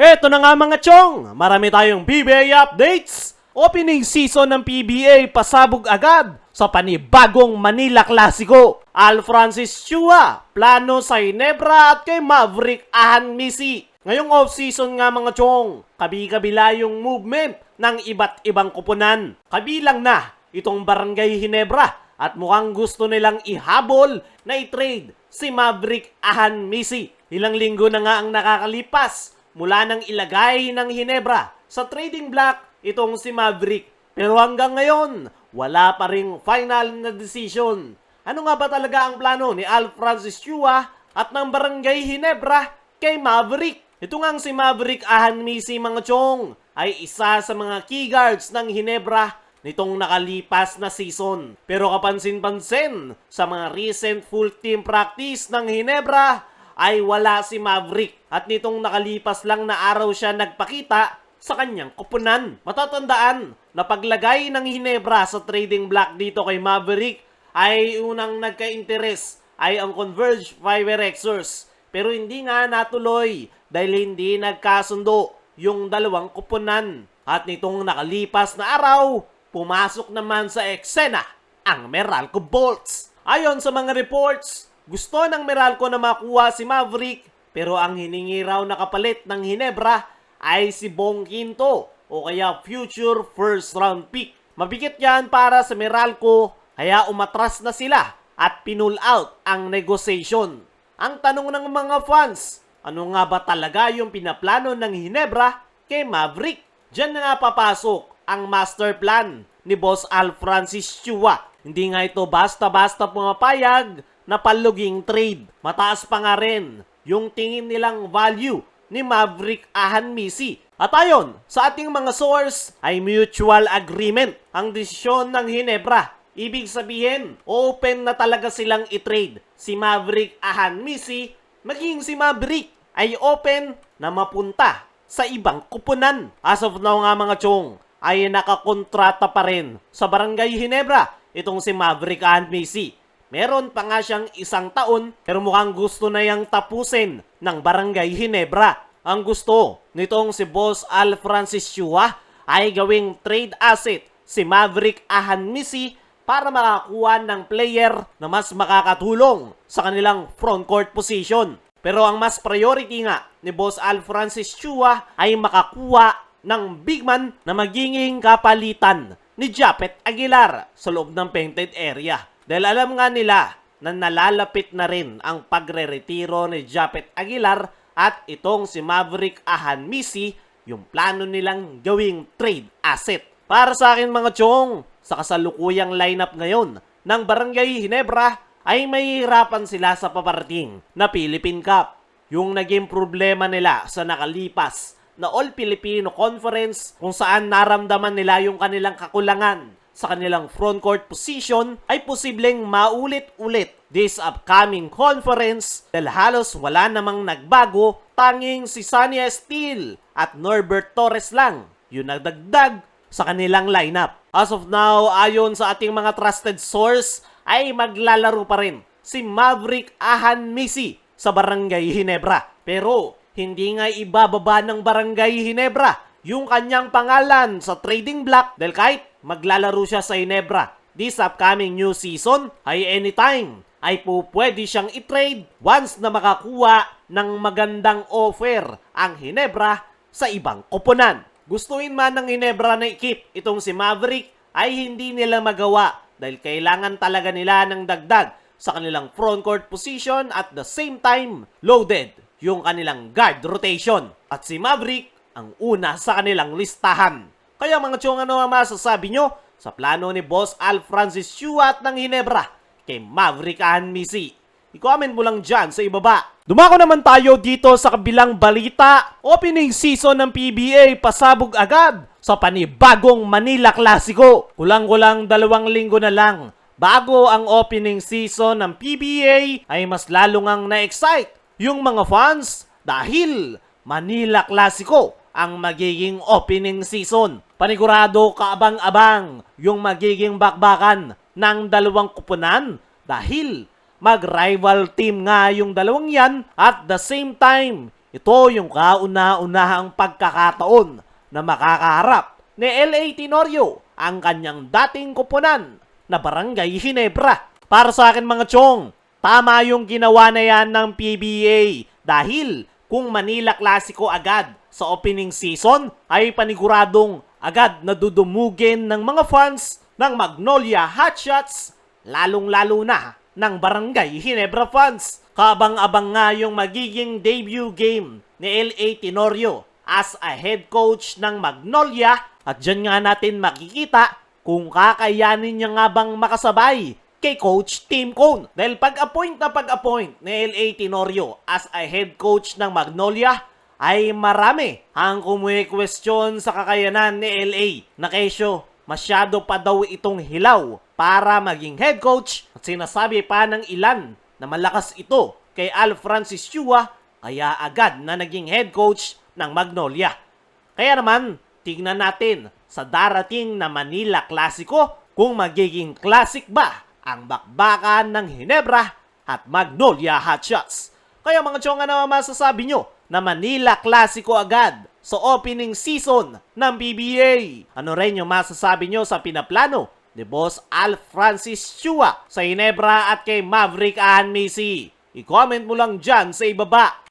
Eto na nga mga chong, marami tayong PBA updates. Opening season ng PBA pasabog agad sa panibagong Manila Clasico. Al Francis Chua, plano sa Ginebra at kay Maverick Ahan Misi. Ngayong off-season nga mga chong, kabi-kabila yung movement ng iba't ibang kupunan. Kabilang na itong Barangay Ginebra at mukhang gusto nilang ihabol na i-trade si Maverick Ahan Misi. Ilang linggo na nga ang nakakalipas mula nang ilagay ng Ginebra sa trading block itong si Maverick. Pero hanggang ngayon, wala pa ring final na decision. Ano nga ba talaga ang plano ni Al Francis Chua at ng Barangay Ginebra kay Maverick? Ito nga si Maverick Ahan Misi mga chong ay isa sa mga key guards ng Ginebra nitong nakalipas na season. Pero kapansin-pansin sa mga recent full team practice ng Ginebra ay wala si Maverick at nitong nakalipas lang na araw siya nagpakita sa kanyang kupunan. Matatandaan na paglagay ng Ginebra sa trading block dito kay Maverick ay unang nagka-interes ay ang Converge Fiberexers. Pero hindi nga natuloy dahil hindi nagkasundo yung dalawang kupunan. At nitong nakalipas na araw, pumasok naman sa eksena ang Meralco Bolts. Ayon sa mga reports, gusto ng Meralco na makuha si Maverick pero ang hiningi raw na kapalit ng Ginebra ay si Bong Quinto o kaya future first round pick. Mabigat yan para sa Meralco kaya umatras na sila at pinull out ang negotiation. Ang tanong ng mga fans, ano nga ba talaga yung pinaplano ng Ginebra kay Maverick? Diyan na nga papasok ang master plan ni Boss Al Francis Chua. Hindi nga ito basta-basta pumapayag na paluging trade. Mataas pa nga rin yung tingin nilang value ni Maverick Ahan Misi. At ayon sa ating mga source ay mutual agreement ang desisyon ng Ginebra. Ibig sabihin, open na talaga silang i-trade si Maverick Ahan Misi, maging si Maverick ay open na mapunta sa ibang kupunan. As of now nga mga chong, ay nakakontrata pa rin sa Barangay Ginebra itong si Maverick Ahan Misi. Meron pa nga siyang 1 taon pero mukhang gusto na yang tapusin ng Barangay Ginebra. Ang gusto nitong si Boss Al Francis Chua ay gawing trade asset si Maverick Ahan Misi para makakuha ng player na mas makakatulong sa kanilang frontcourt position. Pero ang mas priority nga ni Boss Al Francis Chua ay makakuha ng big man na magiging kapalitan ni Japet Aguilar sa loob ng painted area. Dahil alam nga nila na nalalapit na rin ang pagre-retiro ni Japet Aguilar at itong si Maverick Ahan Misi yung plano nilang gawing trade asset. Para sa akin mga chong, sa kasalukuyang lineup ngayon ng Barangay Ginebra ay mahihirapan sila sa paparating na Philippine Cup. Yung naging problema nila sa nakalipas na All-Filipino Conference kung saan naramdaman nila yung kanilang kakulangan sa kanilang frontcourt position ay posibleng maulit-ulit this upcoming conference dahil halos wala namang nagbago, tanging si Sonny Esteel at Norbert Torres lang yung nagdagdag sa kanilang lineup. As of now, ayon sa ating mga trusted source, ay maglalaro pa rin si Maverick Ahan Misi sa Barangay Ginebra. Pero hindi nga ibababa ng Barangay Ginebra yung kanyang pangalan sa trading block dahil kahit maglalaro siya sa Ginebra this upcoming new season ay anytime ay pwede siyang i-trade once na makakuha ng magandang offer ang Ginebra sa ibang koponan. Gustuin man ng Ginebra na i-keep itong si Maverick ay hindi nila magawa dahil kailangan talaga nila ng dagdag sa kanilang frontcourt position at the same time loaded yung kanilang guard rotation. At si Maverick ang una sa kanilang listahan. Kaya mga chong, ano ang masasabi nyo sa plano ni Boss Al Francis Chua ng Ginebra kay Maverick Ahan Misi? I-comment mo lang dyan sa ibaba. Dumako naman tayo dito sa kabilang balita. Opening season ng PBA pasabog agad sa panibagong Manila Clasico. Kulang-kulang 2 linggo na lang bago ang opening season ng PBA ay mas lalo ngang na-excite yung mga fans dahil Manila Clasico ang magiging opening season. Panigurado kaabang-abang yung magiging bakbakan ng dalawang kupunan dahil mag-rival team nga yung dalawang yan at the same time ito yung kauna-unahang pagkakataon na makakaharap ni LA Tenorio ang kanyang dating koponan na Barangay Ginebra. Para sa akin mga chong, tama yung ginawa na yan ng PBA dahil kung Manila Clasico agad sa opening season ay paniguradong agad na dudumugin ng mga fans ng Magnolia Hotshots, lalong-lalo na ng Barangay Ginebra fans. Kabang-abang nga yung magiging debut game ni LA Tenorio as a head coach ng Magnolia at dyan nga natin makikita kung kakayanin niya nga bang makasabay kay Coach Tim Cone. Dahil pag-appoint ni LA Tenorio as a head coach ng Magnolia ay marami ang kumukwestiyon sa kakayanan ni LA na kesyo masyado pa daw itong hilaw para maging head coach at sinasabi pa ng ilan na malakas ito kay Al Francis Chua kaya agad na naging head coach ng Magnolia. Kaya naman, tingnan natin sa darating na Manila Clasico kung magiging classic ba ang bakbakan ng Ginebra at Magnolia Hotshots. Kaya mga chong, ano masasabi nyo na Manila Clasico agad sa opening season ng PBA? Ano rin yung masasabi nyo sa pinaplano ni Boss Al Francis Chua sa Ginebra at kay Maverick Ahan Messi? I-comment mo lang dyan sa ibaba.